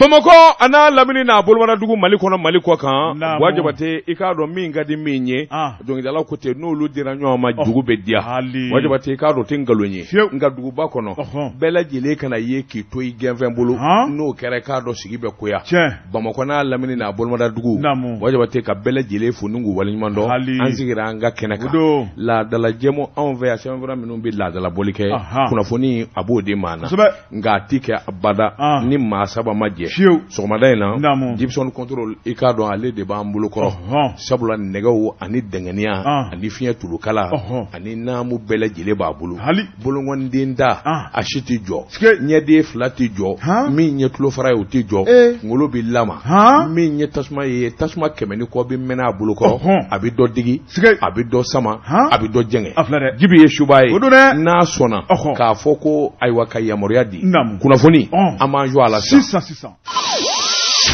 Bamako ana lamini na bolwana dugu Mali kono Mali ko kan wajabate ikado min gadi minye donc dala côté n'olu dira ɲɔgɔn ma dugu be dia wajabate ikado tingalonye nga dugu ba kono bela jele kana ye ki to i genfɛn bolo no kɛra ikado sigi be koya Bamako na lamini na bolwana dugu wajabate ka bela jele funungu waliɲuman dɔ an sigira an ka kɛnɛ kan la dala jɛmu anw fɛ ya sɛbɛnfura minnu bi la dala boli kɛ kunnafoni abo de maana nga tikɛ abada ni maa saba ma sɔgɔmada in na Gibson control i k'a dɔn ale de b'an bolo kɔrɔ sabula nɛgɛw ani dɛngɛniya ani fiɲɛ tulukala ani naamu bɛɛ lajɛlen b'a bolo bolongɔnden da a si tɛ jɔ ɲɛden fila tɛ jɔ min ɲɛ tulofara ye o tɛ jɔ kunkolo bɛ lama min ɲɛ tasuma ye tasuma kɛmɛ ni kɔ bɛ mɛnɛ a bolo kɔrɔ a bɛ dɔ digi a bɛ dɔ sama a bɛ dɔ jɛngɛ Jibi ye suba ye n'a sɔnna k'a fɔ ko ayiwa ka yamaruya di kunnafoni an b'an jɔ a la sisan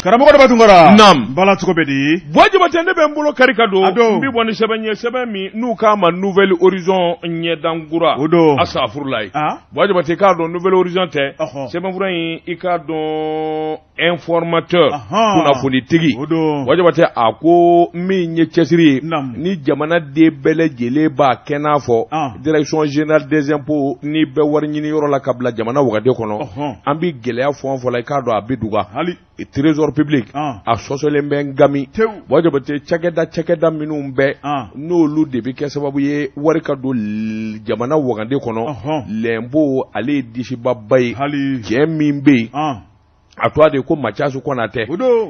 karamɔgɔ dɔ tungara nam bala cogo bɛ di wajibate ne bɛ n bolo kari ka don n bi bɔ ni sɛbɛn ye sɛbɛn min n'u k'a ma Nouvelle Horizon ɲɛdangura asafurulayi wajibate k'a dɔn Nouvelle Horizon tɛ sɛbɛnfura in i k'a dɔn informateur kunnafonitigi wajibate a ko min ye cɛsiri ye ni jamana den bɛɛ lajɛlen b'a kɛ n'a fɔ direction générale des impôts ni bɛ wari ɲini yɔrɔ la ka bila jamana wagaden kɔnɔ an bi gɛlɛya fɔ an fɔ la i k'a dɔn a bi duga trésor public a sɔsɔlen bɛ n gami wajabate cakɛda minnu bɛɛ n'olu de bi kɛ sababu ye wari ka don jamana wagande kɔnɔ lɛnbo ale ye disibaba ye cɛ min bɛ yen a to a de ko Macasu Konatɛ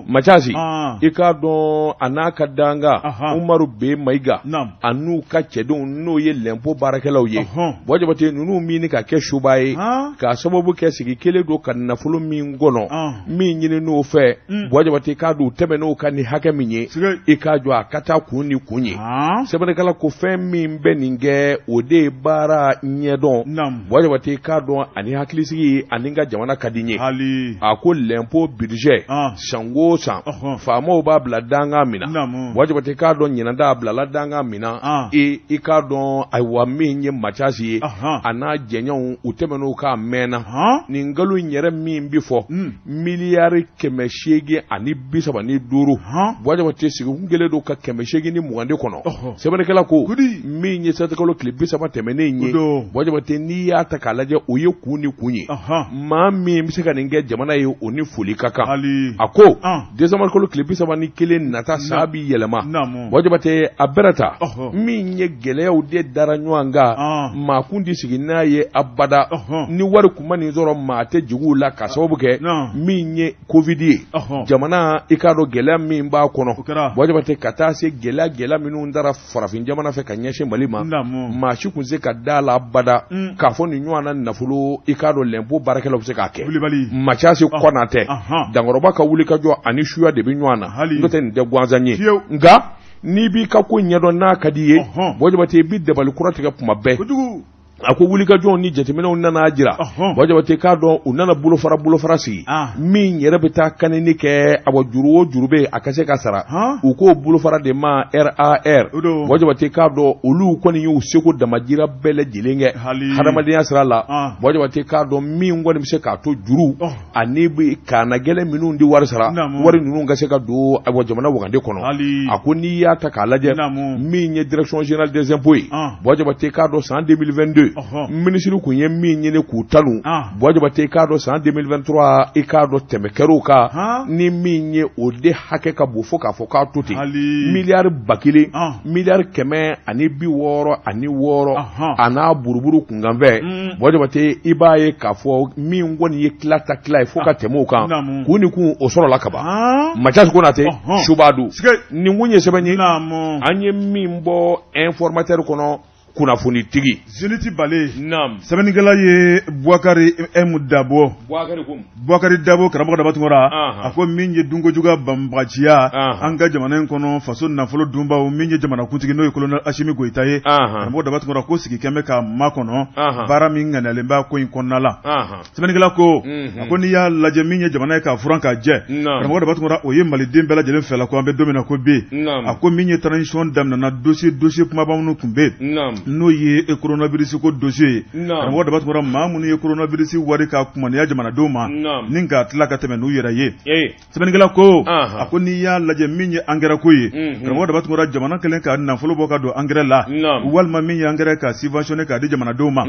Macasi i k'a dɔn a n'a ka danga Umaru B Mayiga a n'u ka cɛdenw n'o ye lɛnpo baarakɛlaw ye wajabate ninnu min ka kɛ suba ye k'a sababu kɛ sigi kelen don ka nafolo min kɔnɔ min ɲini n'o fɛ wajabate k'a don tɛmɛ n'o ka ni hakɛ min ye i k'a jɔ a ka taa kun ni kun ye sɛbɛnnikɛla ko fɛn min bɛ nin kɛ o de ye baara ɲɛdɔn wajabate k'a dɔn ani hakilisigi ani ka jamana ka di n ye a ko l'impôt budget sango san faamaw b'a bila danga mina wajibate k'a dɔn ɲinanda a bilala danga mina i k'a dɔn ayiwa min ye Macasi ye a n'a jɛɲɔgɔnw u tɛmɛn'u k'a mɛnna nin nkalon yɛrɛ min bi fɔ miliyari 835 wajibate sigikun kelen don ka 820 kɔnɔ sɛbɛnnikɛla ko min ye satikalo tile 30 tɛmɛnen ye wajibate n'i y'a ta k'a lajɛ o ye kun ni kun ye maa min bɛ se ka nin kɛ jamana ye o ni foli ka kan a ko décembre kalo tile 31 nata saa bi yɛlɛma wajibate a bɛrɛta min ye gɛlɛyaw de dara ɲɔgɔn kan maa kun di sigi n'a ye abada ni wari kun ma nin sɔrɔ maa tɛ jigin la ka sababu kɛ min ye covid ye jamana i k'a dɔn gɛlɛya min b'a kɔnɔ wajibate ka taa se gɛlɛya minnu dara farafin jamana fɛ ka ɲɛsin Mali ma maa si kun se ka da la abada k'a fɔ nin ɲɔgɔn na nafolo i k'a dɔn l'impôt baarakɛlaw bɛ se k'a kɛ Macasi Konatɛ Dankɔrɔba ka wuli ka jɔ ani suya de bi ɲɔgɔn na n'o tɛ nin tɛ gansan ye nka n'i b'i ka ko ɲɛdɔn n'a ka di ye wajibate i bi dabali kura tigɛ kuma bɛɛ a ko wuli ka jɔnw ni jateminɛw nana jira wajibate k'a dɔn u nana bolofara sigi min yɛrɛ bɛ taa kanini kɛ awa juru o juru bɛ a ka se ka sara u k'o bolofara de ma RAR wajibate k'a dɔn olu kɔni y'u seko damajira bɛɛ lajɛlen kɛ hadamadenya sira la wajibate k'a dɔn min kɔni bɛ se k'a to juru ani bɛ kaana gɛlɛn minnu di wari sara wari ninnu ka se ka don awa jamana wagande kɔnɔ a ko n'i y'a ta k'a lajɛ min ye direction générale des impôts ye wajibate k'a dɔn san 2022 minisiri kun ye min ɲini k'u tanu wajibate k'a dɔn san 2023 i k'a dɔn tɛmɛ kɛr'o kan ni min ye o de hakɛ ka bon fo k'a fɔ k'a to ten miliyari 1,000 miliyari 666 a n'a buruburu kunkanfɛ wajibate i b'a ye k'a fɔ min kɔni ye tila ye fo ka tɛmɛ o kan k'u ni kun o sɔrɔla ka ban Macasi Konatɛ subadu nin kun ye sɛbɛn ye an ye min bɔ informateur kɔnɔ kunnafonitigi Zeniti Bale sɛbɛnnikɛla ye Bouakari M Dabo Bouakari Dabo karamɔgɔ daba tungara a ko min ye dunkojuga banbagaciya an ka jamana in kɔnɔ faso nafolo dunbaw min ye jamana kuntigi n'o ye colonel Asimi Goyita ye karamɔgɔ daba tungara ko sigi kɛmɛ ka makɔnɔ baara min ŋaniyalen b'a ko in kɔnɔna la sɛbɛnnikɛla ko a ko n'i y'a lajɛ min ye jamana ye k'a furan k'a jɛ karamɔgɔ daba tungara o ye maliden bɛɛ lajɛlen fɛla ko an bɛ don min na ko bi a ko min ye transition daminɛna dossier kumaba minnu tun bɛ n'o ye coronavirus ko dossier karamɔgɔ daba tuma maa minnu ye coronavirus wari ka kumaniya jamanadenw ma ni ka tila ka tɛmɛ n'u yɛrɛ ye sɛbɛnnikɛla ko a ko n'i y'a lajɛ min ye angɛrɛ ko ye karamɔgɔ daba tuma jamana kelen ka nafolo bɔ ka don angɛrɛ la walima min ye angɛrɛ ka subventionné k'a di jamanadenw ma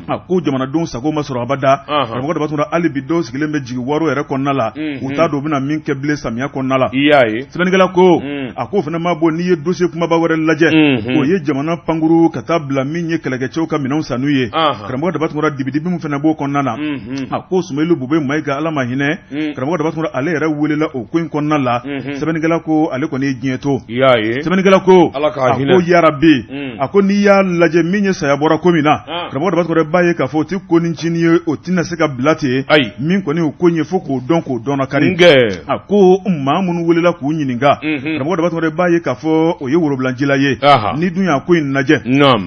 a ko jamanadenw sago ma sɔrɔ abada karamɔgɔ daba tuma hali bi dɔw sigilen bɛ jigi wari yɛrɛ kɔnɔna la u t'a dɔn u bɛna min kɛ bilen samiya kɔnɔna la sɛbɛnnikɛla ko a ko fana ma bɔ n'i ye dossier kumaba wɛrɛ lajɛ o ye jamana pankuru ka taa bila min ye kɛlɛkɛcɛw ka minɛnw sanu ye karamɔgɔ daba tuma dibidibi min fana b'o kɔnɔna na a ko Sumailu Bube Mayiga ala ma hinɛ karamɔgɔ daba tuma ale yɛrɛ welela o ko in kɔnɔna la sɛbɛnnikɛla ko ale kɔni ye diɲɛ to sɛbɛnnikɛla ko a ko yarabi a ko n'i y'a lajɛ min ye saya bɔra ko min na karamɔgɔ daba tuma b'a ye k'a fɔ o ti ko ni cini ye o tɛna se ka bila ten min kɔni o ko in ye fo k'o dɔn k'o dɔnna kari a ko maa minnu welela k'u ɲininka karamɔgɔ daba tuma b'a ye k'a fɔ o ye worobilancila ye ni dun y'a ko in lajɛ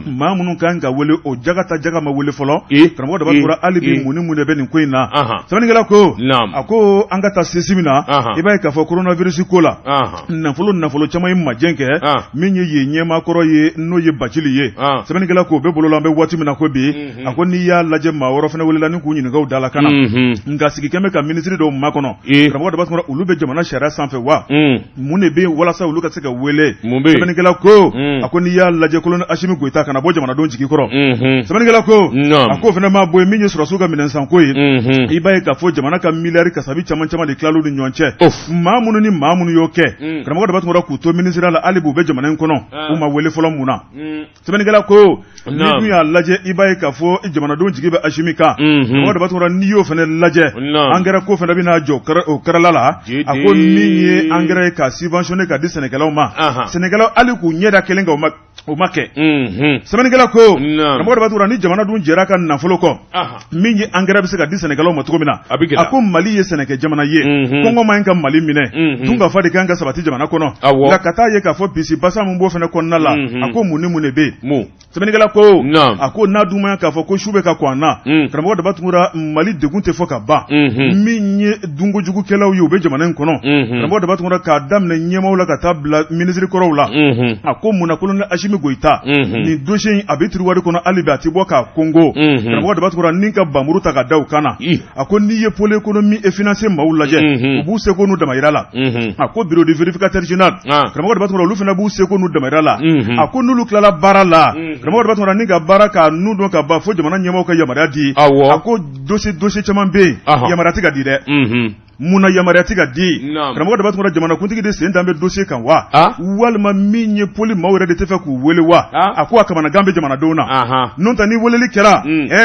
maa minnu kan ka wele o jaga ma wele fɔlɔ karamɔgɔ daba tuma hali bi mun ni mun de bɛ nin ko in na sɛbɛnnikɛla ko a ko an ka taa sesi min na i b'a ye k'a fɔ coronavirus ko la nafolo caman ye majɛ kɛ min ye yen ɲɛmaakɔrɔ ye n'o ye Bacili ye sɛbɛnnikɛla ko o bɛ bolo la an bɛ waati min na ko bi a ko n'i y'a lajɛ maa wɔɔrɔ fana welela ni k'u ɲininka u da la kana nka sigikɛn bɛ ka minisiri dɔw makɔnɔ karamɔgɔ daba tuma olu bɛ jamana sariya sanfɛ wa mun de bɛ walasa olu ka se ka wele sɛbɛnnikɛla ko a ko n'i y'a lajɛ kolonɛli Asimi Goyita kana bɔ jamanadenw jigi kɔrɔ sɛbɛnnikɛla ko a ko fana ma bɔ yen min ye sɔrɔsiw ka minɛnsan ko ye i b'a ye k'a fɔ jamana ka miliyari kasabi caman de tilal'u ni ɲɔgɔn cɛ maa minnu y'o kɛ karamɔgɔ daba tuma k'u to minisiriya la hali b'u bɛ jamana in kɔnɔ u ma wele fɔlɔ mun na sɛbɛnnikɛla ko ni dun y'a lajɛ i b'a ye k'a fɔ jamanadenw jigi bɛ Asimi kan karamɔgɔ daba tuma n'i y'o fana lajɛ angɛrɛ ko fana bɛna jɔ o kɛrɛla la a ko min ye angɛrɛ ye ka subventionné ka di sɛnɛkɛlaw ma sɛnɛkɛlaw hali k'u ɲɛda kelen kan o ma kɛ sɛbɛnnikɛla ko karamɔgɔ daba tuma ni jamana dun jɛra ka nafolo kɔ min ye angɛrɛ bɛ se ka di sɛnɛkɛlaw ma cogo min na a ko Mali ye sɛnɛkɛ jamana ye kɔngɔ ma ɲi ka Mali minɛ dun ka fa de kan ka sabati jamana kɔnɔ nka ka taa ye k'a fɔ bisi basa mun b'o fana kɔnɔna la a ko mun ni mun de bɛ yen sɛbɛnnikɛla ko a ko n'a dun ma k'a fɔ ko su bɛ ka kɔn an na karamɔgɔ daba tuma Mali degun tɛ fɔ ka ban min ye dungojugukɛlaw ye u bɛ jamana in kɔnɔ karamɔgɔ daba tuma k'a daminɛ ɲɛmaaw la ka taa bila minisiri kɔrɔw la a ko mun na kolonɛli Asimi Goyita nin dossier in a bɛ tiriwari kɔnɔ hali bi a ti bɔ k'a kongo karamɔgɔ daba tuma ni ka banmuru ta ka da u kan na a ko n'i ye pôle économique et financier maaw lajɛ u b'u seko n'u damayira la a ko bureau de vérificateur général karamɔgɔ daba tuma olu fana b'u seko n'u damayira la a ko n'olu tilala baara la karamɔgɔ daba tuma ni ka baara k'a nu dɔn ka ban fo jamana ɲɛmaaw ka yamaruya di a ko dossier caman bɛ yen yamaruya tɛ ka di dɛ munna yamaruya tɛ ka di karamɔgɔ daba tuma jamanakuntigi de sen dan bɛ dossier kan wa walima min ye poli maaw yɛrɛ de tɛ fɛ k'u wele wa a ko a kamanagan bɛ jamanadenw na n'o tɛ ni weleli kɛra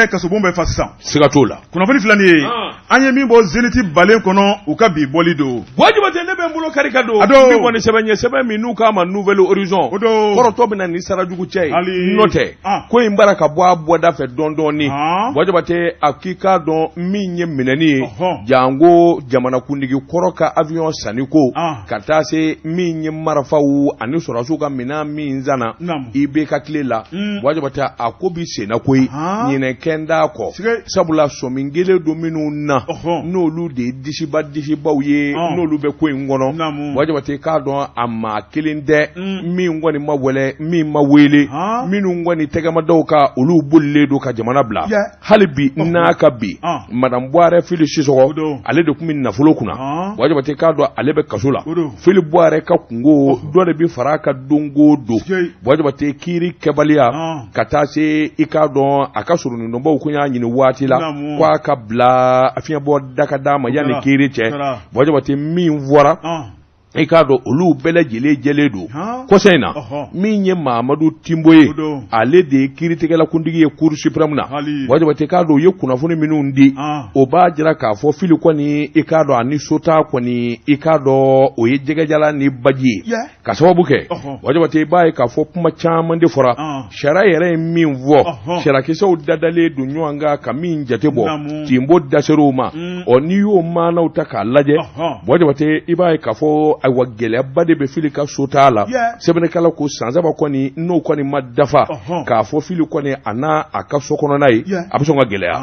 kasobon bɛ fa sisan siga t'o la kunnafoni filɛ nin ye an ye min bɔ Zeniti balen kɔnɔ u ka bi bɔli don wajibi tɛ ne bɛ n bolo kari ka don min kɔni sɛbɛn ye sɛbɛn min n'u k'a ma Nouvelle Horizon kɔrɔtɔ bɛ na ni sarajugu cɛ ye n'o tɛ ko in bara ka bɔ a bɔda fɛ dɔɔni wajibi tɛ a k'i k'a dɔn min ye minɛni ye jango jamanakuntigi kɔrɔ ka avion sanni ko ka taa se min ye marifaw ani sɔrɔsiw ka minɛn min zana i bɛ ka tile la wajibi tɛ a ko bi senna koyi ɲinɛ kɛnda kɔ sabula sɔmin gele don minnu na n'olu de ye disibaw ye n'olu bɛ ko in kɔnɔ wajibi tɛ k'a dɔn a maa kelen tɛ min kɔni ma wɛlɛ min ma wele minnu kɔni tɛgɛmadaw ka olu bolilen don ka jamana bila hali bi n'a ka bi madame Buhari Fili Sisɔkɔ ale de tun bɛ nafolo kunna wajibi tɛ k'a dɔn ale bɛ kaso la Fili Buhari ka kungo dɔ de bɛ fara a ka don o don wajibi tɛ kiiri kɛbaliya ka taa se i k'a dɔn a ka surunindɔnbaw kun y'a ɲini waati la k'a ka bila fiɲɛbɔ daga d'a ma yanni kiiri cɛ wajibi tɛ min fɔra i k'a dɔn olu bɛɛ lajɛlen jɛlen don kɔsa in na min ye Mahamadu Timbo ye ale de ye kiiritigɛlakuntigi ye Cour suprême na wajibi tɛ k'a dɔn u ye kunnafoni minnu di o b'a jira k'a fɔ Fili kɔni i k'a dɔn ani Sota kɔni i k'a dɔn o ye jɛgɛjala ni baji ye ka sababu kɛ wajibi tɛ i b'a ye k'a fɔ kuma caman de fɔra sariya yɛrɛ ye min fɔ sarakisɛw dadalen don ɲɔgɔn kan ka min jate bɔ Timbo daser'o ma n'i y'o maanaw ta k'a lajɛ wajibi tɛ i b'a ye k'a fɔ ayiwa gɛlɛyaba de bɛ fili ka so t'a la sɛbɛnnikɛla ko san saba kɔni n'o kɔni ma dafa k'a fɔ fili kɔni a n'a a ka so kɔnɔna ye a bɛ sɔn ka gɛlɛya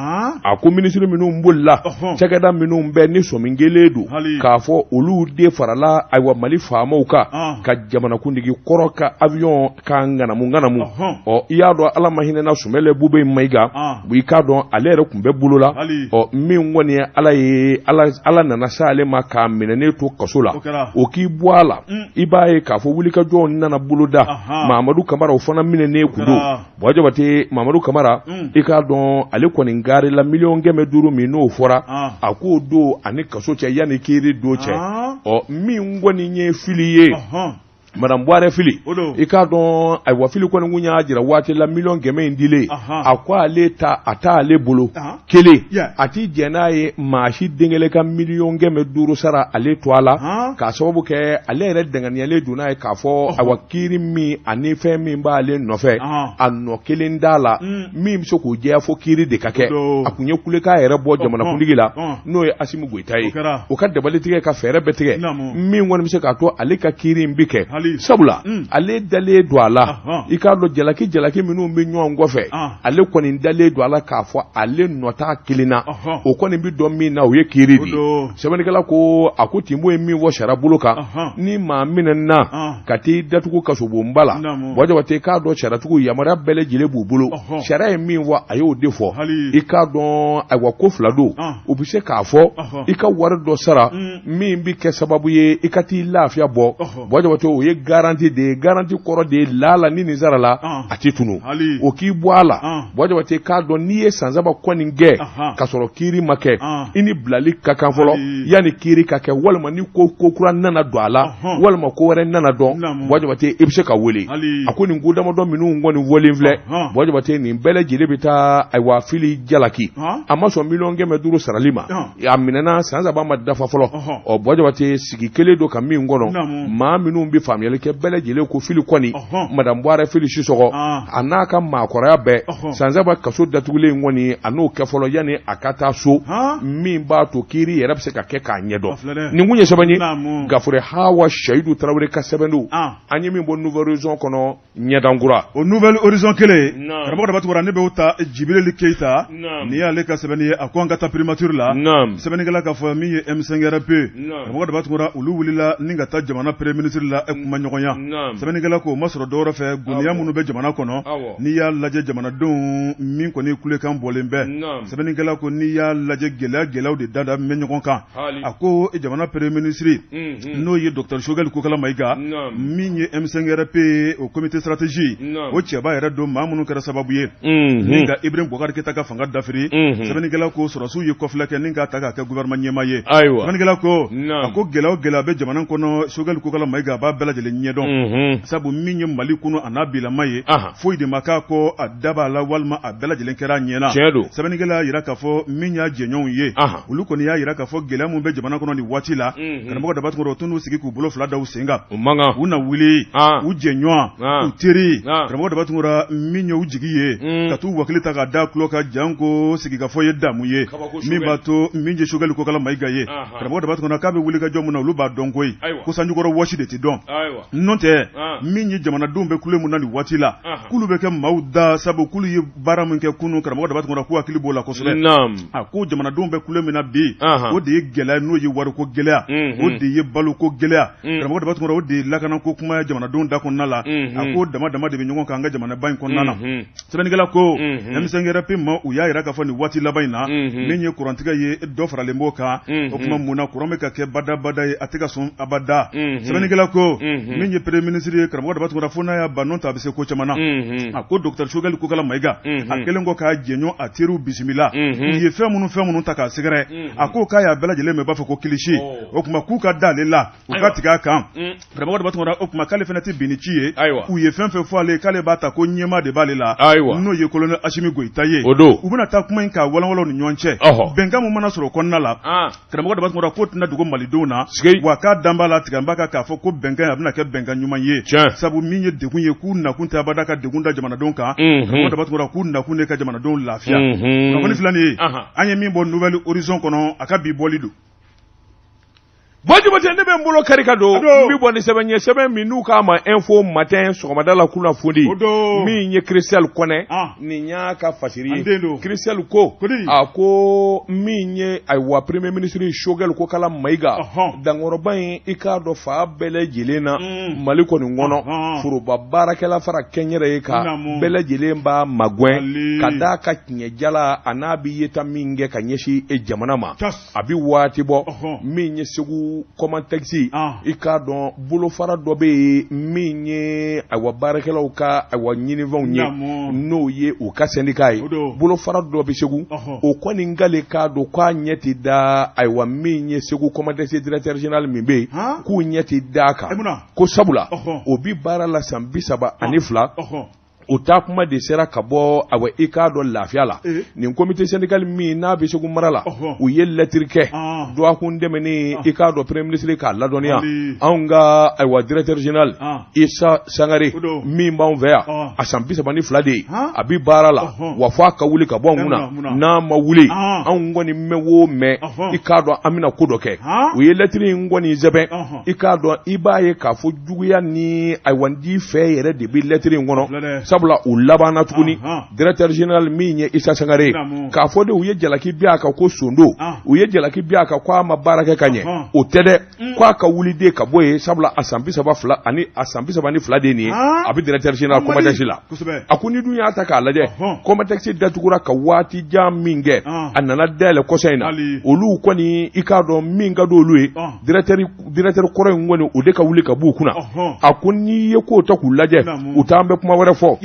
a ko minisiri minnu bolila cakɛda minnu bɛ ni sɔmin kelen don k'a fɔ olu de farala ayiwa Mali faamaw kan ka jamanakuntigi kɔrɔ ka avion ka ŋanamu ɔ i y'a dɔn Ala ma hinɛna Sumɛlɛ Bube Mayiga i k'a dɔn ale yɛrɛ tun bɛ bolo la ɔ min kɔni ye Ala nana se ale ma k'a minɛnen to kaso la o k'i bɔ a la i b'a ye k'a fɔ wulikajɔw nana boloda Mamadu Kamara o fana minɛnen kun don bon Jabate Mamadu Kamara i k'a dɔn ale kɔni garila 500,000 min n'o fɔra a k'o don ani kaso cɛ yanni kiiri don cɛ ɔ min kɔni ye fili ye Madame Boire fili i k'a dɔn ayiwa fili kɔni kun y'a jira waati la 100,000 in dilen a ko ale ta a t'a ale bolo kelen a t'i jɛn n'a ye maa si den kelen ka 500,000 sara ale to a la k'a sababu kɛ ale yɛrɛ danganiyalen don n'a ye k'a fɔ ayiwa kiiri min ani fɛn min b'ale nɔfɛ a nɔ kelen t'a la min bɛ se k'o jɛya fo kiiri de ka kɛ a kun ye kulekan yɛrɛ bɔ jamanakuntigi la n'o ye Asimi Goyita ye o ka dabali tigɛ ka fɛɛrɛ bɛɛ tigɛ min kɔni bɛ se k'a to ale ka kiiri in bi kɛ sabula ale dalen don a la i k'a dɔn jalaki minnu bɛ ɲɔgɔn kɔfɛ ale kɔni dalen don a la k'a fɔ ale nɔta kelen na o kɔni bɛ dɔn min na o ye kiiri de ye sɛbɛnnikɛla ko a ko Tinbo ye min fɔ sariya bolo kan ni maa minɛna ka t'i datugu kasobonba la bon Jabate k'a dɔn sariyatigiw yamaruya bɛɛ lajɛlen b'u bolo sariya ye min fɔ a y'o de fɔ i k'a dɔn ayiwa ko fila don u bɛ se k'a fɔ i ka wari dɔ sara min bɛ kɛ sababu ye i ka t'i lafiya bɔ bon Jabate o ye garanti kɔrɔ de la ni nin sara la a ti tunu o k'i bɔ a la bon Jabate k'a dɔn n'i ye san saba kɔni kɛ ka sɔrɔ kiiri ma kɛ i ni bilali ka kan fɔlɔ yanni kiiri ka kɛ walima ni ko kura nana don a la walima ko wɛrɛ nana dɔn bon Jabate i bɛ se ka wele a ko nin ko damadɔ minnu kɔni welen filɛ bon Jabate nin bɛɛ lajɛlen bɛ taa ayiwa fili jalaki a ma sɔn 500,000 sarali ma a minɛna san saba ma dafa fɔlɔ ɔ bon Jabate sigi kelen don ka min kɔnɔ maa minnu bɛ faamuyali kɛ bɛɛ lajɛlen ko fili kɔni Madame Boire fili Sisɔgɔ a n'a ka maakɔrɔya bɛɛ san saba kaso datugulen kɔni a n'o kɛ fɔlɔ yanni a ka taa so min b'a to kiiri yɛrɛ bɛ se ka kɛ k'a ɲɛdɔn nin kun ye sɛbɛn ye Gafure Hawa Seyidu Tarawele ka sɛbɛn don an ye min bɔ Nouvelle Horizon kɔnɔ ɲɛdankura o Nouvelle Horizon kelen karamɔgɔ Dabatugura ne b'o ta Jibril Keita ni y'ale ka sɛbɛnni ye a ko an ka taa primature la sɛbɛnnikɛla k'a fɔ min ye M5RP karamɔgɔ Dabatugura olu wulila ni ka taa jamana premier ministre la kuma ɲɔgɔnya sɛbɛnnikɛla ko o ma sɔrɔ dɔwɛrɛ fɛ goniya minnu bɛ jamana kɔnɔ n'i y'a lajɛ jamanadenw min kɔni kulekan bɔlen bɛ sɛbɛnnikɛla ko n'i y'a lajɛ gɛlɛyaw de dada bɛ ɲɔgɔn kan a ko jamana premier ministre n'o ye Dr Choguel Kokala Mayiga min ye M5RP o comité stratégie o cɛba yɛrɛ don maa minnu kɛra sababu ye ni ka Ibrahim Boubacar Keita ka fanga dafiri sɛbɛnnikɛla ko sɔrɔsiw ye kɔfilɛ kɛ ni k'a ta k'a kɛ gouvernement ɲɛmaa ye sɛbɛnnikɛla ko a ko gɛlɛya bɛ jamana kɔnɔ Choguel Kokala Mayiga a b'a bɛɛ lajɛlen ɲɛdɔn sabu min ye Mali kunu a n'a bilama ye foyi de ma k'a kɔ a daba la walima a bɛɛ lajɛlen kɛra a ɲɛna sɛbɛnnikɛla y'a yira k'a fɔ min y'a jɛɲɔgɔnw ye olu kɔni y'a yira k'a fɔ gɛlɛya min bɛ jamana kɔnɔ nin waati la karamɔgɔ Dabatugura o tun n'u sigi k'u bolo fila da u sen kan u na wuli u jɛɲɔgɔn u teri karamɔgɔ Dabatugura min ye u jigi ye ka t'u wakili ta k'a da tulo ka janko sigikafɔ ye damu ye min b'a to min ye Choguel Kokala Mayiga ye karamɔgɔ Dabatugura k'a bɛ wuli ka jɔ min na olu b'a dɔn koyi ko sanjukɔrɔ wɔsi de tɛ dɔn n'o tɛ min ye jamanadenw bɛ kule mun na nin waati la k'olu bɛ kɛ maaw da sabu k'olu ye baara min kɛ kunun karamɔgɔ Dabatugura k'u hakili b'o la kosɛbɛ a ko jamanadenw bɛ kule min na bi o de ye gɛlɛya n'o ye wariko gɛlɛya o de ye baloko gɛlɛya karamɔgɔ Dabatugura o de ye lakanako kuma ye jamanadenw da kɔnɔna la a ko dama de bɛ ɲɔgɔn kan an ka jamanaba in kɔnɔna na sɛbɛnnikɛla ko M5RP ma u y'a yira k'a fɔ nin waati laban in na min ye kurantigɛ ye dɔ faralen b'o kan o kuma mun na kuran bɛ ka kɛ badabada ye a tɛ ka sɔn abada sɛbɛnnikɛla ko min ye premier ministre ye karamɔgɔ Dabatugura fo n'a y'a ban n'o tɛ a bɛ se ko caman na a ko Dr Choguel Kokala Mayiga a kɛlen kɔ k'a jɛɲɔgɔn a teriw bisimila u ye fɛn minnu ta k'a sɛgɛrɛ a ko k'a y'a bɛɛ lajɛlen mɛn b'a fɔ ko kilisi o kuma k'u ka da ale la u ka tigɛ a kan karamɔgɔ Dabatugura o kuma k'ale fana tɛ bin ni ci ye u ye fɛn fɔ ale k'ale b'a ta ko ɲɛmaa de b'ale la n'o ye colonel Asimi Goyita ye u bɛna taa kuma in k'a walawalaw ni ɲɔgɔn cɛ bɛnkan min mana sɔrɔ kɔnɔna la karamɔgɔ Dabatugura k'o tɛna dogo malidenw na wa k'a dan b'a la tigɛnba kan k'a fɔ ko bɛnkan a bɛna kɛ bɛnkan ɲuman ye sabu min ye degun ye k'u nakun tɛ abada ka degun da jamanadenw kan karamɔgɔ Dabatugura k'u nakun de ka jamanadenw lafiya kunnafoni filanin ye an ye min bɔ Nouvelle Horizon kɔnɔ a ka bi bɔli don Bojibate ne bɛ n bolo kari ka don n bɛ bɔ ni sɛbɛn ye sɛbɛn min n'u k'a ma info matin sɔgɔmada la kunnafoni min ye Christelle Kɔnɛ nin y'a ka fasiri ye Christelle ko a ko min ye ayiwa premier ministre Choguel Kokala Mayiga dankɔrɔba in i k'a dɔn fa bɛɛ lajɛlen na Mali kɔni kɔnɔ foroba baarakɛla fara kɛnyɛrɛ ye ka bɛɛ lajɛlen b'a magwɛn ka d'a ka tiɲɛjala a n'a bɛ yeta min kɛ ka ɲɛsin jamana ma a bɛ waati bɔ min ye Segu comment taxi i k'a dɔn bolofara dɔ bɛ yen min ye ayiwa baarakɛlaw ka ayiwa ɲinifɛnw ye n'o ye u ka syndicat ye bolofara dɔ bɛ Segu o kɔni ngale k'a dɔn k'a ɲɛ tɛ da ayiwa min ye Segu comment taxi directeur général min bɛ yen k'u ɲɛ tɛ da kan ko sabula o bi baara la san 32 o ta kuma de sera ka bɔ awa i k'a dɔn lafiya la nin comité syndical min n'a bɛ Segu mara la u ye lettre kɛ dɔgɔkun dɛmɛni i k'a dɔn premier ministre k'a ladɔnniya anw ka ayiwa directeur général Isa Sangare min b'anw fɛ yan a san 32 de ye a bi baara la wa fɔ a ka wuli ka bɔ anw kunna n'a ma wuli anw kɔni mɛn o mɛn i k'a dɔn an bɛna ko dɔ kɛ u ye lettre in kɔni sɛbɛn i k'a dɔn i b'a ye k'a fɔ juguya ni ayiwa n di fɛ yɛrɛ de bɛ lettre in kɔnɔ sabula u labanna tuguni directeur général min ye Isa Sangare k'a fɔ de u ye jalaki bi a kan ko sondo u ye jalaki bi a kan ko a ma baara kɛ ka ɲɛ o tɛ dɛ k'a ka wuli de ka bɔ yen sabula a san 32 ani a san 32 de nin ye a bɛ directeur général commerce la a ko ni dun y'a ta k'a lajɛ commerce datugura ka waati jan min kɛ a nana dayɛlɛ kɔsa in na olu kɔni i k'a dɔn min ka di olu ye directeur kɔrɔ in kɔni o de ka wuli ka b'u kunna a ko n'i ye k'o ta k'u lajɛ u t'an bɛ kuma wɛrɛ fɔ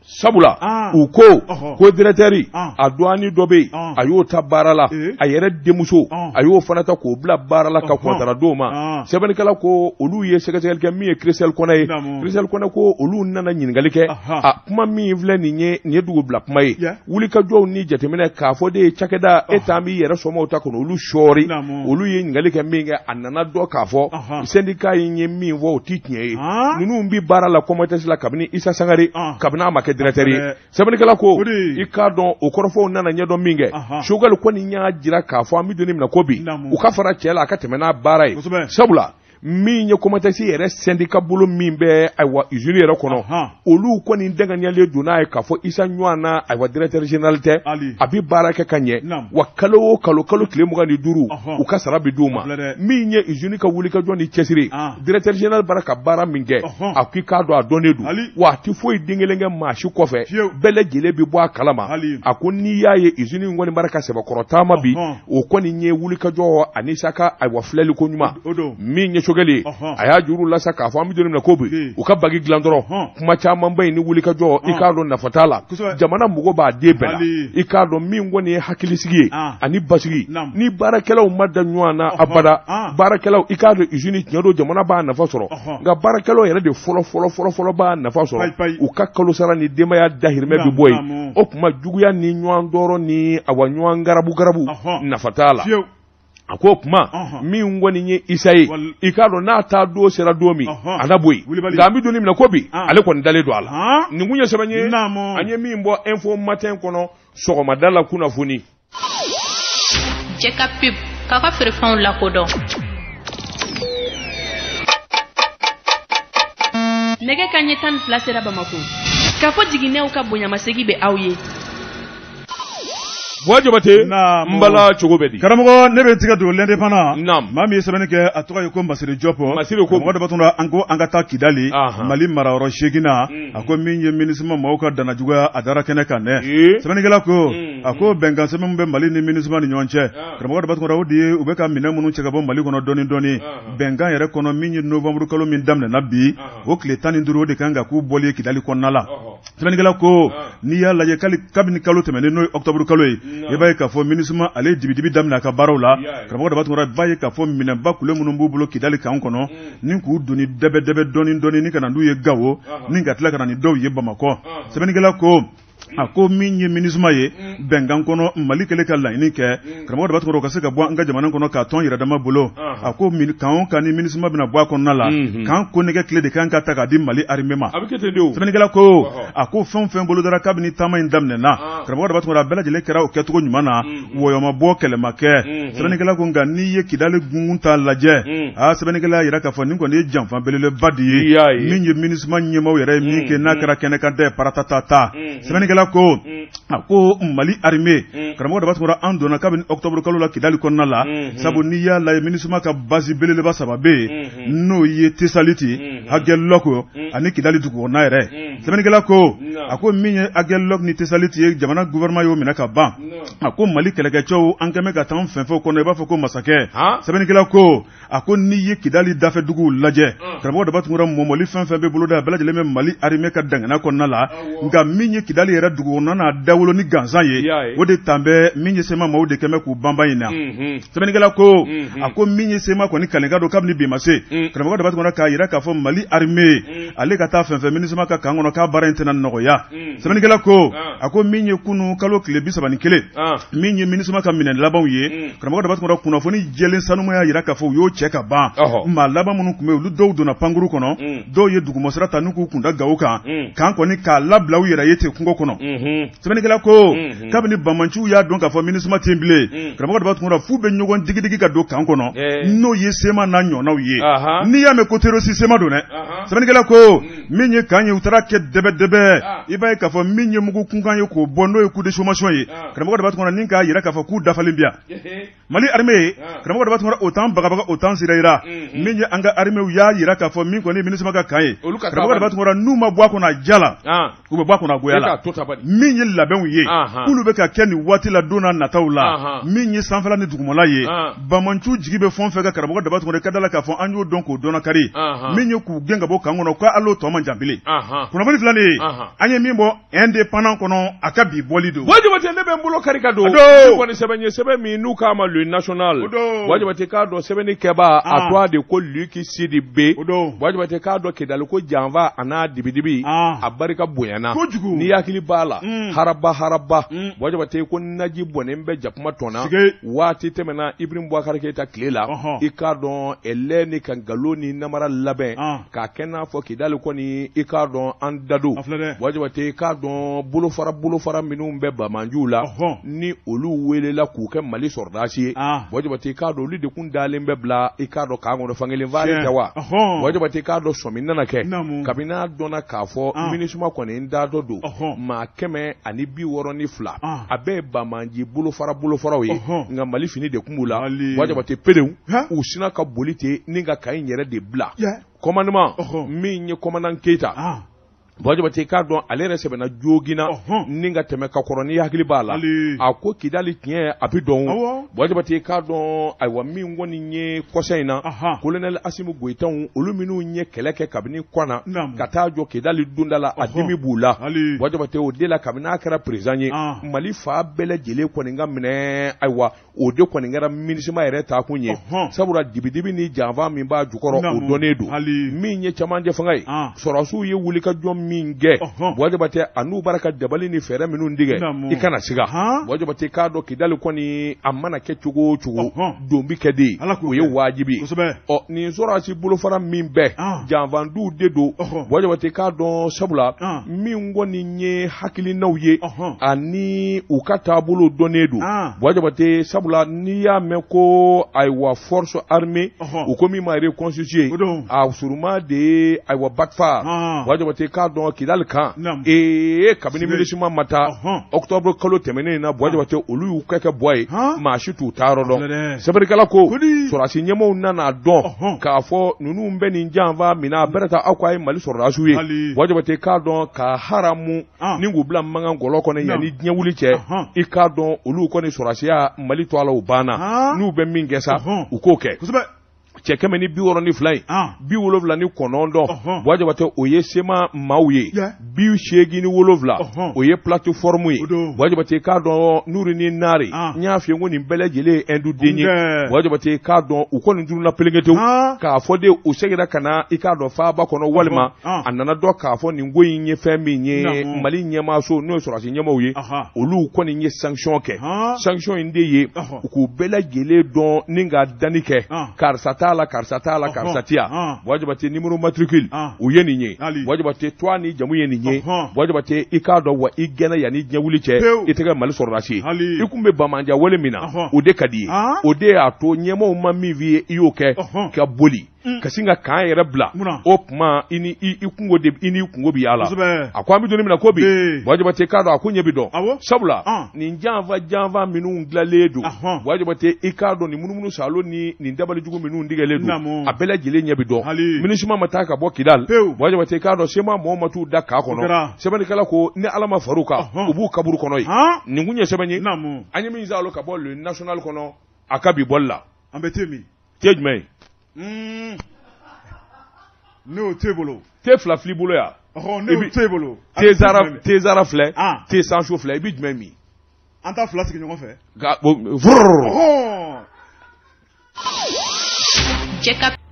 sabula u ko directeur a douane dɔ bɛ yen a y'o ta baara la a yɛrɛ denmuso a y'o fana ta k'o bila baara la ka kɔntara d'o ma sɛbɛnnikɛla ko olu ye sɛgɛsɛgɛli kɛ min ye Christelle Kɔnɛ ye Christelle Kɔnɛ ko olu nana ɲininkali kɛ a kuma min filɛ nin ye dugu bila kuma ye wulikajɔw ni jateminɛ k'a fɔ de ye cakɛda e t'an b'i yɛrɛ sɔmɔw ta kɔnɔ olu sɔɔri olu ye ɲininkali kɛ min kɛ a nana dɔ k'a fɔ syndicat in ye min fɔ o ti tiɲɛ ye ninnu bi baara la commerce la kabini Isa Sangare kabini a ma kɛ directeur ye sɛbɛnnikɛla ko i k'a dɔn o kɔrɔfɔw nana ɲɛdɔn min kɛ Choguel kɔni y'a jira k'a fɔ an bɛ don min na ko bi u ka fara cɛ la a ka tɛmɛ n'a baara ye sabula min ye commerce yɛrɛ syndicat bolo min bɛ ayiwa usine yɛrɛ kɔnɔ olu kɔni dɛngɛniyalen don n'a ye k'a fɔ Isa ɲɔgɔnna ayiwa directeur général tɛ a bɛ baara kɛ ka ɲɛ wa kalo o kalo tile 25 u ka sara bɛ d'u ma min ye usine ka wulikajɔ ni cɛsiri directeur général bara ka baara min kɛ a k'i k'a dɔn a dɔnnen don wa a tɛ foyi den kelen kɛ maa si kɔfɛ bɛɛ lajɛlen bɛ bɔ a kalama a ko n'i y'a ye usine in kɔni bara ka sɛbɛkɔrɔ taama bi o kɔni ye wulikajɔ ani saka ayiwa filɛli ko ɲuman min ye Choguel a y'a juru lasa k'a fɔ an bɛ don min na ko bi u ka bagi dilan dɔrɔn kuma caman ba in ni wulikajɔ i k'a dɔn nafa t'a la jamana mɔgɔ b'a den bɛɛ la i k'a dɔn min kɔni ye hakilisigi ye ani basigi ni baarakɛlaw ma da ɲɔgɔn na abada baarakɛlaw i k'a dɔn usine tiɲɛ don jamana b'a nafa sɔrɔ nka baarakɛlaw yɛrɛ de fɔlɔ b'a nafa sɔrɔ u ka kalo sara ni denbaya dahirimɛ bɛ bɔ yen o tuma juguya ni ɲɔgɔn dɔrɔn ni awa ɲɔgɔn garabu nafa t'a la a ko kuma min kɔni ye Isa ye i k'a dɔn n'a taa don sera don min a na bɔ yen nka an bɛ don min na ko bi ale kɔni dalen don a la nin kun ye sɛbɛn ye an ye min bɔ info matin kɔnɔ sɔgɔmada la kunnafoni. Jɛka pub k'a ka feerefɛnw lakodɔn. Nɛgɛ kanɲɛ 12 sera Bamako k'a fɔ jiginɛw ka bonyamasegi bɛ aw ye. Wajabate mbala cogo bɛ di karamɔgɔ ne bɛ tigɛ don l'indépendant maa min ye sɛbɛnni kɛ a tɔgɔ ye ko Masire Jɔpɔ mɔgɔ dɔ batun an ko an ka taa Kidali Mali marayɔrɔ 8nan a ko min ye MINUSMA maaw ka danajuguya a dara kɛnɛ kan dɛ sɛbɛnnikɛla ko a ko bɛnkan sɛbɛn min bɛ Mali ni MINUSMA ni ɲɔgɔn cɛ karamɔgɔ dɔ batun o de ye u bɛ ka minɛn minnu cɛ ka bɔ Mali kɔnɔ dɔɔni bɛnkan yɛrɛ kɔnɔ min ye novembre kalo min daminɛna bi o tile 15 o de kan ka k'u bɔli ye Kidali kɔnɔna la sɛbɛnnikɛla ko n'i y'a lajɛ kabini kalo tɛmɛnen n'o ye octobre kalo ye i b'a ye k'a fɔ MINUSMA ale ye dibidibi daminɛ a ka baaraw la karamɔgɔ dɔ b'a b'a ye k'a fɔ minɛnba kule minnu b'u bolo Kidali kan kɔnɔ ni k'u doni dɛbɛ dɔɔni ni ka na n'u ye Gawo ni ka tila ka na ni dɔw ye Bamakɔ sɛbɛnnikɛla ko a ko min ye MINUSMA ye bɛnkan kɔnɔ Mali kɛlen ka laɲini kɛ karamɔgɔ de b'a to ka se ka bɔ an ka jamana kɔnɔ ka tɔn yɛrɛ dama bolo a ko kan o kan ni MINUSMA bɛna bɔ a kɔnɔna la kan ko nɛgɛ tile de kan ka ta k'a di Mali armée ma sɛbɛnnikɛla ko a ko fɛn fɛn bolo dara kabini taama in daminɛna karamɔgɔ de b'a to a bɛɛ lajɛlen kɛra o kɛcogo ɲuman na wɔyɔma bɔ kɛlɛ ma kɛ sɛbɛnnikɛla ko nka n'i ye Kidali gungun ta lajɛ sɛbɛnnikɛla yɛrɛ k'a fɔ nin kɔni ye janfa belebeleba de ye min ye MINUSMA ɲɛmaaw yɛrɛ ye min kɛ n'a kɛra kɛnɛ kan dɛ paratata sɛbɛnnikɛla ko a ko Mali armée karamɔgɔ de b'a to an donna kabini octobre kalo la Kidali kɔnɔna la sabu n'i y'a lajɛ MINUSMA ka base belebeleba 3 bɛ yen n'o ye Tesaliti Hagelok ani Kidali dugu kɔnɔna yɛrɛ sɛbɛnnikɛla ko a ko min ye Hagelok ni Tesaliti ye jamana gouvernement y'o minɛ ka ban a ko Mali kɛlɛkɛcɛw an kɛmɛ ka taa an fɛn fɛn kɔnɔ i b'a fɔ ko masakɛ sɛbɛnnikɛla ko a ko n'i ye Kidali dafɛ duguw lajɛ karamɔgɔ de b'a to mɔmɔli fɛn fɛn bɛ bolo da bɛɛ lajɛlen bɛ Mali armée ka dangana kɔnɔna la nka min ye Kidali yɛrɛ dugu kɔnɔna n'a dawolo ni gansan ye o de tan bɛ min ye sema maaw de kɛmɛ k'u banban in na sɛbɛnnikɛla ko a ko min ye sema kɔni kalenka don kabini bi ma se karamɔgɔ de b'a to k'a yira k'a fɔ Mali armée ale ka taa fɛn fɛn MINUSMA ka kan kɔnɔ k'a baara in tɛna nɔgɔya sɛbɛnnikɛla ko a ko min ye kunu kalo tile 31 min ye MINUSMA ka minɛ labanw ye karamɔgɔ de b'a to kunnafoni jɛlen sanuma y'a yira k'a fɔ u y'o cɛ ka ban maa laban minnu tun bɛ olu dɔw donna pankuru kɔnɔ dɔw ye dugumɔsira ta n'u k'u kunda gawo kan kan kɔni k'a labila u yɛrɛ ye ten kungo kɔnɔ sɛbɛnnikɛla ko kabini bamanciw y'a dɔn k'a fɔ MINUSMA tɛ bilen karamɔgɔ de b'a to f'u bɛ ɲɔgɔn digidigi ka don kan kɔnɔ n'o ye sema n'a ɲɔgɔnnaw ye n'i y'a mɛn ko terroriste sema don dɛ sɛbɛnnikɛla ko min ye kan ye u taara kɛ dɛbɛ i b'a ye k'a fɔ min ye mugu kunkan ye k'o bɔ n'o ye coup de sommation ye karamɔgɔ de b'a to ni k'a yira k'a fɔ k'u dafalen bi yan Mali armée karamɔgɔ de b'a to o t'an bagabaga o t'an sira min ye an ka armée y'a yira k'a fɔ min kɔni MINUSMA ka kan ye karamɔgɔ de b'a to n'u ma bɔ a kɔnɔ a jala u bɛ bɔ a kɔnɔ a goya la min ye labɛnw ye k'olu bɛ ka kɛ nin waati la don n'a nataw la min ye sanfɛla ni dugumala ye bamanciw jigi bɛ fɛn fɛn ka karamɔgɔ de b'a to ka da la k'a fɔ an y'o dɔn k'o dɔnna kari min ye k'u gɛn ka bɔ kan kɔnɔ ko al'o tɔ man jan bilen kunnafoni filanin an ye min bɔ indépendant kɔnɔ a ka bi bɔli don wajibate ne bɛ n bolo kari ka don kɔni sɛbɛn ye sɛbɛn min n'u k'a ma le national wajibate k'a dɔn sɛbɛnni kɛba a tɔgɔ de ko Luc Sidibe wajibate k'a dɔn Kidali ko janfa a n'a dibidibi a barika bonyana n'i hakili b'a la haraba wajibate ko naji bɔnnen bɛ jakuma tɔnna waati tɛmɛna Ibrahim Boubacar Keita tile la i k'a dɔn ɛlɛ ni ka nkalon ni namara labɛn k'a kɛ n'a fɔ Kidali kɔni i k'a dɔn an dado wajibate k'a dɔn bolofara minnu bɛ bamanjuw la ni olu welela k'u kɛ Mali sɔrɔdasi ye wajibate k'a dɔn olu de kun dalen bɛ bila i k'a dɔn k'an kɔnɔ fankelen vaare tɛ wa wajibate k'a dɔn sɔmi nana kɛ kabini n'a dɔnna k'a fɔ MINUSMA kɔni n da dɔ don maa 162 a bɛɛ ye bamanji bolofaraw ye nka Mali fini de kun b'u la wajibate perew u sina ka boli ten ni ka kan in yɛrɛ de bila commandement min ye commandant Keita wajibate k'a dɔn ale yɛrɛ sɛbɛnna jogina ni ka tɛmɛ ka kɔrɔ ni hakili b'a la a ko Kidali tiɲɛ a bɛ dɔn wajibate k'a dɔn ayiwa min kɔni ye kɔsa in na colonel Asimu Goyitanw olu minnu ye kɛlɛ kɛ kabini kɔna ka taa jɔ Kidali donda la a dimi b'u la wajibate o de la kabini n'a kɛra président ye Mali fa bɛɛ lajɛlen kɔni ka minɛ ayiwa o de kɔni kɛra MINUSMA yɛrɛ taa kun ye sabula dibidibi ni janfa min b'a jukɔrɔ o dɔnnen don min ye cɛmancɛ fanga ye sɔrɔsiw ye wuli ka jɔ min kɛ wajibate a n'u bara ka dabali ni fɛɛrɛ minnu tigɛ i kana siga wajibate k'a dɔn Kidali kɔni a mana kɛ cogo o cogo don bi kɛ de o ye wajibi nin sɔrɔsi bolofara min bɛɛ janfanduw de don wajibate k'a dɔn sabula min kɔni ye hakilinaw ye ani u ka taabolo dɔnnen don wajibate sabula n'i y'a mɛn ko ayiwa force armée u ko min ma reconstitué a suruma de ye ayiwa Bakfar wajibate k'a dɔn Kidali kan kabini MINUSMA ma taa octobre kalo tɛmɛnen na wajibate olu y'u kɛ bɔ ye maa si t'u taa yɔrɔ dɔn sɛbɛnnikɛla ko sɔrɔsi ɲɛmaaw nana dɔn k'a fɔ ninnu bɛ nin janfa minɛ a bɛrɛ ta aw k'a ye Mali sɔrɔdasiw ye wajibate k'a dɔn ka haramu ni k'u bila mankan gɔlɔ kɔnɔ yanni diɲɛ wuli cɛ i k'a dɔn olu kɔni sɔrɔsiya Mali to a la u banna n'u bɛ min kɛ sa u k'o kɛ cɛ kɛmɛ ni 62 70 ni 9 wajabate o ye sema maaw ye 87 o ye plateforme ye wajabate k'a dɔn nuri ni nari n y'a f'i ye ko nin bɛɛ lajɛlen indu den ye wajabate k'a dɔn u kɔni duruna pelengetew k'a fɔ de u segira ka na i k'a dɔn faaba kɔnɔ walima a nana dɔ k'a fɔ nin ko in ye fɛn min ye Mali ɲɛmaaso n'o ye sɔrɔsi ɲɛmaaw ye olu kɔni ye sanction kɛ sanction in de ye u k'u bɛɛ lajɛlen dɔn ni ka danni kɛ karisa t'a la karisa t'a la karisa t'i ya wajabate numéro matricule u ye nin ye wajabate toi ni jamu ye nin ye wajabate i k'a dɔn wa i gɛnna yanni diɲɛ wuli cɛ i tɛ kɛ Mali sɔrɔdasi ye i kun bɛ bamanja wale min na o de ka di ye o de y'a to ɲɛmaaw ma min f'i ye i y'o kɛ ka boli ka sin ka kan yɛrɛ bila o tuma i ni kungo bi y'a la a ko an bɛ don min na ko bi wajabate k'a dɔn a ko ɲɛ bi dɔn sabula nin janfa minnu dilanlen don wajabate i k'a dɔn nin munumunu salo ni nin dabalijugu minnu tigɛlen don a bɛɛ lajɛlen ɲɛ bi dɔn MINUSMA ma taa ka bɔ Kidal wajabate k'a dɔn sema mɔgɔw ma t'u da k'a kɔnɔ sɛbɛnnikɛla ko ni Ala ma far'u kan u b'u kaburu kɔnɔ ye nin kun ye sɛbɛn ye an ye min zalo ka bɔ le national kɔnɔ a ka bi bɔli la an bɛ te min te jumɛn n'o t'e bolo te fila fili bolo ya n'o t'e bolo te zara filɛ te sanso filɛ i bɛ jumɛn min an ta fila sigi ɲɔgɔn fɛ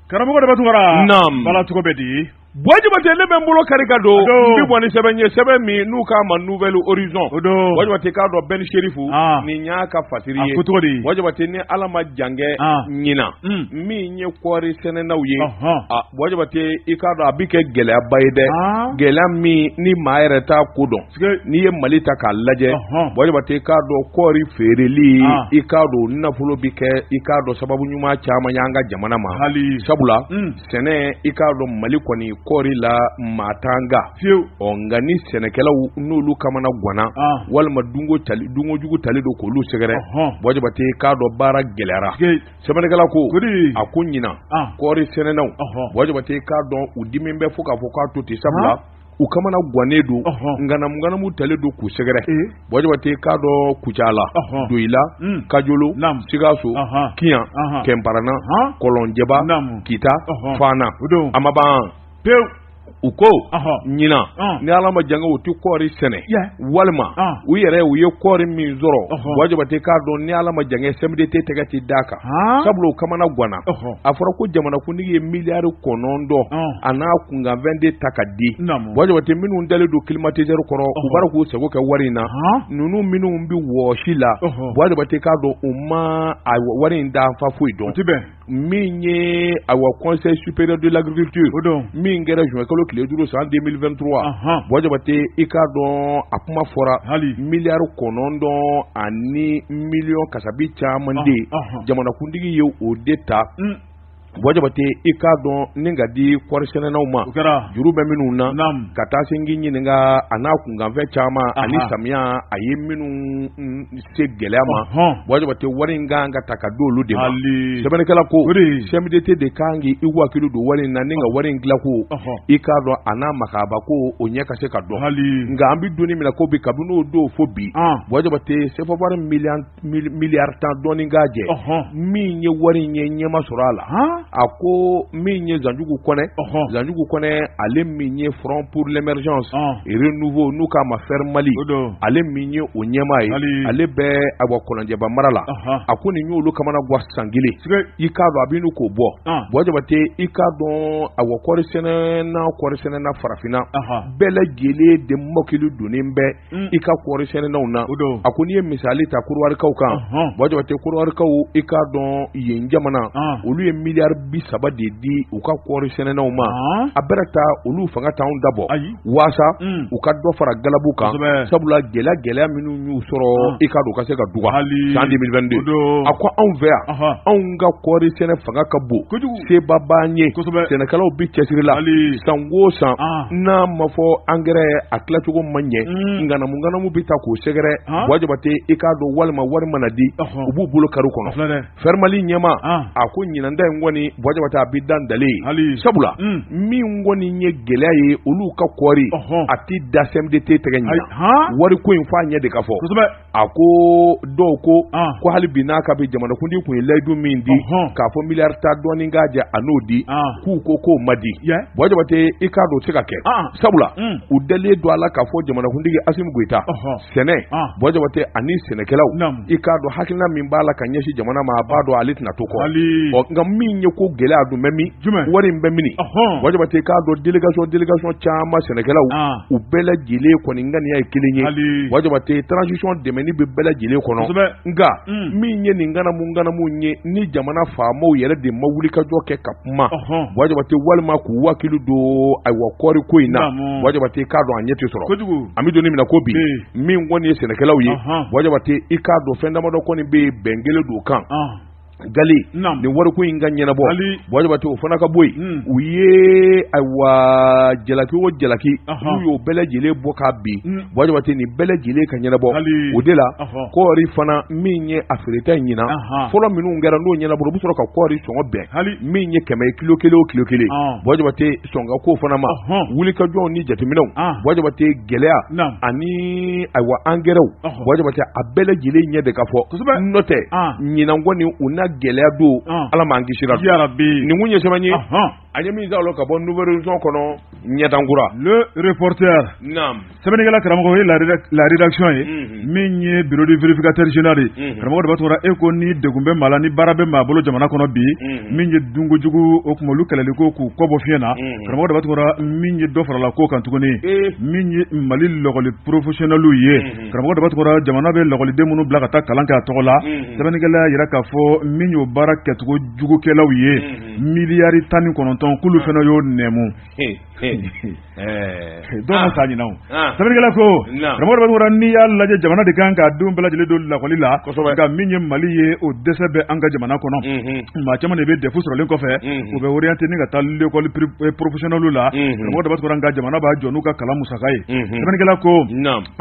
karamɔgɔ de bɛ tugara bala cogo bɛ di wajibate ne bɛ n bolo kari ka don n bɛ bɔ ni sɛbɛn ye sɛbɛn min n'u k'a ma nouvelle horizon wajibate k'a dɔn Ben Sherifu nin y'a ka fatiri ye wajibate ni Ala ma jangɛ ɲina min ye kɔɔri sɛnɛnaw ye wajibate i k'a dɔn a bɛ kɛ gɛlɛyaba ye dɛ gɛlɛya min ni maa yɛrɛ t'a ko dɔn n'i ye Mali ta k'a lajɛ wajibate k'a dɔn kɔɔri feereli i k'a dɔn nafolo bɛ kɛ i k'a dɔn sababu ɲuman caman y'an ka jamana ma sabula sɛnɛ i k'a dɔn Mali kɔni kɔɔri la matanga nka ni sɛnɛkɛlaw n'olu kamana gwana walima dungo jugu tali don k'olu sɛgɛrɛ wajibate k'a dɔn baara gɛlɛyara sɛbɛnnikɛla ko a ko ɲina kɔɔri sɛnɛnaw wajibate k'a dɔn u dimi bɛ fo k'a fɔ k'a to ten sabula u kamana gannen don nganamu tali don k'u sɛgɛrɛ wajibate k'a dɔn Kucala Doila Kajolo Sikaso Kiyan Kɛnparana Kɔlɔnjɛba Kita Fana Amaban u ko ɲina ni Ala ma janga u ti kɔɔri sɛnɛ walima u yɛrɛ u ye kɔɔri min sɔrɔ wajibate k'a dɔn ni Ala ma janga CMDT tɛgɛ ti d'a kan sabula u kamana gwana a fɔra ko jamanakuntigi ye miliyari 9 a n'a kunkanfɛn de ta ka di wajibate minnu dalen don climatiseur kɔrɔ u b'a k'u sago kɛ wari in na ninnu minnu bi wɔsi la wajibate k'a dɔn u ma a wari in dafa foyi dɔn min ye awa Conseil supérieur de l'agriculture min kɛra juin kalo tile 5 san 2023 wajibate i k'a dɔn a kuma fɔra miliyari 9 ani miliyɔn kasabi caman de jamanakuntigi ye o de ta wajibate i k'a dɔn ni ka di kɔɔri sɛnɛnaw ma juru bɛ minnu na ka taa se n k'i ɲininka a n'a kunkanfɛn caman ani samiya a ye minnu se gɛlɛya ma wajibate wari in kan ka ta ka di olu de ma sɛbɛnnikɛla ko CMDT de kan k'i hakili don wari in na ni ka wari in dilan ko i k'a dɔn a n'a makaba ko o ɲɛ ka se ka dɔn nka an bɛ donni min na ko bi kabini o don fo bi wajibate CFA miliyari 10 dɔɔni k'a jɛ min ye wari in ye ɲɛma sɔrɔ a la a ko min ye Zanjugu Kɔnɛ ale min ye Front pour l'émergence et renouveau n'u k'a ma faire Mali ale min ye o ɲɛmaa ye ale bɛ Awa Kɔlɔnjɛba mara la a ko nin y'olu kamana gwa san kelen i k'a dɔn a bɛ n'u k'o bɔ wajibate i k'a dɔn Awa kɔɔri sɛnɛna farafinna bɛɛ lajɛlen de mɔkili donnen bɛ i ka kɔɔri sɛnɛnaw na a ko n'i ye misali ta Korowarikaw kan wajibate Korowarikaw i k'a dɔn yen jamana olu ye miliyari 30 de di u ka kɔɔri sɛnɛnaw ma a bɛrɛ ta olu fanga t'anw dabɔ waasa u ka dɔ fara galabu kan sabula gɛlɛya minnu y'u sɔrɔ i ka don ka se ka duga san 2022 a ko anw fɛ yan anw ka kɔɔri sɛnɛ fanga ka bon seba b'an ye sɛnɛkɛlaw bi cɛsiri la san o san n'a ma fɔ engrais a tilacogo ma ɲɛ nganamu bi ta k'o sɛgɛrɛ wajibate i k'a dɔn walima wari mana di u b'u bolo kari kɔnɔ Fermali ɲɛma a ko ɲinanda in kɔni kɔni bɔjabata a bi dan dale sabula min kɔni ye gɛlɛya ye olu ka kɔɔri a ti da CMDT tɛgɛ ɲina wari ko in f'a ɲɛ de ka fɔ a ko dɔw ko hali bi n'a ka bi jamanakuntigi kun ye layidu min di k'a fɔ miliyari ta dɔɔni k'a jɛ a n'o di k'u ko k'o ma di bɔjabate i k'a dɔn o tɛ se ka kɛ sabula u dalen don a la k'a fɔ jamanakuntigi Asimu Goyita sɛnɛ bɔjabate ani sɛnɛkɛlaw i k'a dɔn hakilina min b'a la ka ɲɛsin jamana ma a b'a dɔn ale tɛna to kɔ nka min ye ko gɛlɛya dun bɛ min wari in bɛ mini bɔjabate k'a dɔn délégation caman sɛnɛkɛlaw u bɛɛ lajɛlen kɔni ŋaniya ye kelen ye bɔjabate transition dɛmɛni bɛ bɛɛ lajɛlen kɔnɔ nka min ye nin ŋanamu ye ni jamana faamaw yɛrɛ de ma wuli ka jɔ kɛ ka kuma bɔjabate walima k'u wakili don ayiwa kɔɔri ko in na bɔjabate k'a dɔn a ɲɛ tɛ sɔrɔ an bɛ don min na ko bi min kɔni ye sɛnɛkɛlaw ye bɔjabate i k'a dɔn fɛn damadɔ kɔni bɛ bɛn kelen don kan gali ni wariko in ka ɲɛnabɔ bɔjabate o fana ka bɔ yen u ye ayiwa jalaki o jalaki n'u y'o bɛɛ lajɛlen bɔ k'a bin bɔjabate nin bɛɛ lajɛlen ka ɲɛnabɔ o de la kɔɔri fana min ye a feereta in ɲina fɔlɔ minnu kɛra n'o ɲɛnabɔ u bɛ sɔrɔ ka kɔɔri sɔngɔ bɛn min ye 100 kilo kelen o kilo kelen bɔjabate sɔngɔ ko fana ma wulikajɔw ni jateminɛw bɔjabate gɛlɛya ani ayiwa angɛrɛw bɔjabate a bɛɛ lajɛlen ɲɛ de ka fɔ n'o tɛ ɲinan kɔni u na gɛlɛya don ala m'an kisira nin kun ye sɛbɛn ye a ye min sɔrɔ ka bɔ nouvelle région kɔnɔ ɲɛdankura le reporter sɛbɛnnikɛla karamɔgɔ ye la rédaction ye min ye bureau du vérificateur général ye karamɔgɔ de b'a tɔgɔ e ko ni degun bɛ maa la ni baara bɛ maa bolo jamana kɔnɔ bi min ye dunkojugu o kuma olu kɛlɛli ko k'u kɔbɔ fiɲɛ na karamɔgɔ de b'a tɔgɔ min ye dɔ farala ko kan tuguni min ye Mali lɔgɔli professionnels ye karamɔgɔ de b'a tɔgɔ jamana bɛ lɔgɔliden minnu bila ka taa kalan kɛ a tɔgɔ la sɛbɛnnikɛla yira k'a fɔ min y'o baara kɛcogo jugukɛlaw ye miliyari 19 k'olu fana y'o nɛmu dɔw ma sa ɲinɛ o sɛbɛnnikɛla ko karamɔgɔ de b'a tɔgɔ n'i y'a lajɛ jamana de kan k'a denw bɛɛ lajɛlen don lakɔli la nka min ye Mali ye o dɛsɛ bɛ an ka jamana kɔnɔ maa caman de bɛ defu sɔrɔlen kɔfɛ u bɛ orienté ni ka taa l'école professionnelle la karamɔgɔ de b'a tɔgɔ nka jamana b'a jɔ n'u ka kalan musaka ye sɛbɛnnikɛla ko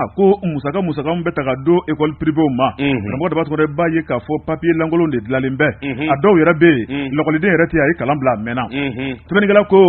a ko musaka min bɛ ta ka don école privée ma karamɔgɔ de b'a tɔgɔ b'a ye k'a fɔ papier lankolon de dilanlen bɛ a dɔw yɛrɛ bɛ yen lakɔliden yɛrɛ tɛ a ye kalan bila a mɛnna sɛbɛnnikɛla ko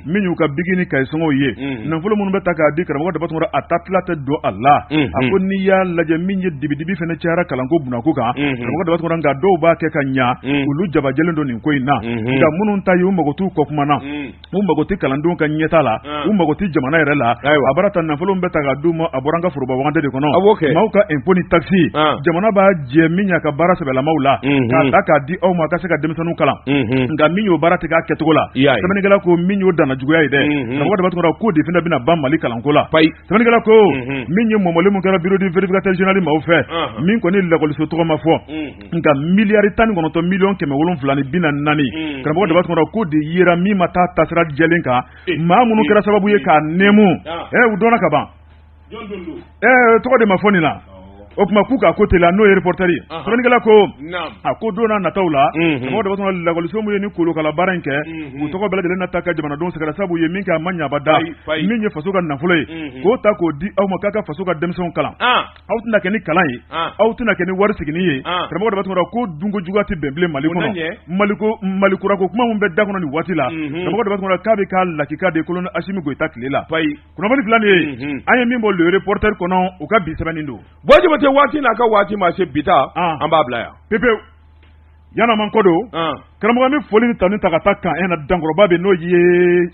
min y'u ka bigi ni kayisɔngɔw ye nafolo minnu bɛ ta k'a di karamɔgɔ de b'a tɔgɔ a ta tila tɛ don a la a ko n'i y'a lajɛ min ye dibidibi fana cayara kalanko bunako kan karamɔgɔ de b'a tɔgɔ nka dɔw b'a kɛ ka ɲa olu jabajɛlen don nin ko in na nka minnu ta ye u mago t'u kɔ kuma na u mago tɛ kalandenw ka ɲɛta la u mago tɛ jamana yɛrɛ la a bara ta nafolo bɛ ta k'a d'u ma a bɔra an ka foroba wagante de kɔnɔ maaw ka impôt ni taxi jamana b'a jɛ min y'a ka baara sɛbɛlamaw la k'a ta k'a di aw ma a ka se ka denmisɛnninw kalan nka min y'o baara tigɛ a kɛcogo la sɛbɛnnikɛla ko min y'o danna juguya ye dɛ karamɔgɔ de b'a tɔgɔ ko de fana bɛna ban Mali kalanko la sɛbɛnnikɛla ko min ye mɔmɔli min kɛra bureau du vérificateur général maaw fɛ min kɔni lakɔliso tɔgɔ ma fɔ nka miliyari 19 miliyɔn 744 karamɔgɔ de b'a tɔgɔ ko de yera min ma taa tasira jɛlen kan maa minnu kɛra sababu ye k'a nɛmu u dɔnna ka ban tɔgɔ de ma fɔ nin na o kuma k'u k'a ko teliya n'o ye reporter ye sɛbɛnnikɛla ko a ko don n'a nataw la karamɔgɔ de b'a tɔgɔ lakɔliso min ye ni kolokala baara in kɛ u tɔgɔ bɛɛ lajɛlen na ta ka jamanadenw sɛgɛrɛ sabu ye min kɛ a ma ɲabada min ye faso ka nafolo ye k'o ta k'o di aw ma k'a ka faso ka denmisɛnw kalan aw tɛna kɛ ni kalan ye aw tɛna kɛ ni wari sigini ye karamɔgɔ de b'a tɔgɔ ko dunko juguya tɛ bɛn bilen Mali kɔnɔ Malikurako kuma min bɛ da kɔnɔ nin waati la karamɔgɔ de b'a tɔgɔ k'a bɛ k'a lakika de kolonɛli Asimi Goyita tile la kunnafoni fila nin ye an ye min bɔ le reporter kɔnɔ u ka bi sɛbɛnnin don waati n'a ka waati ma se bita an b'a bila yan pepewu yan'an man kɔ don karamɔgɔ an bɛ foli ni tani ta ka taa kan na dankɔrɔba bɛ n'o ye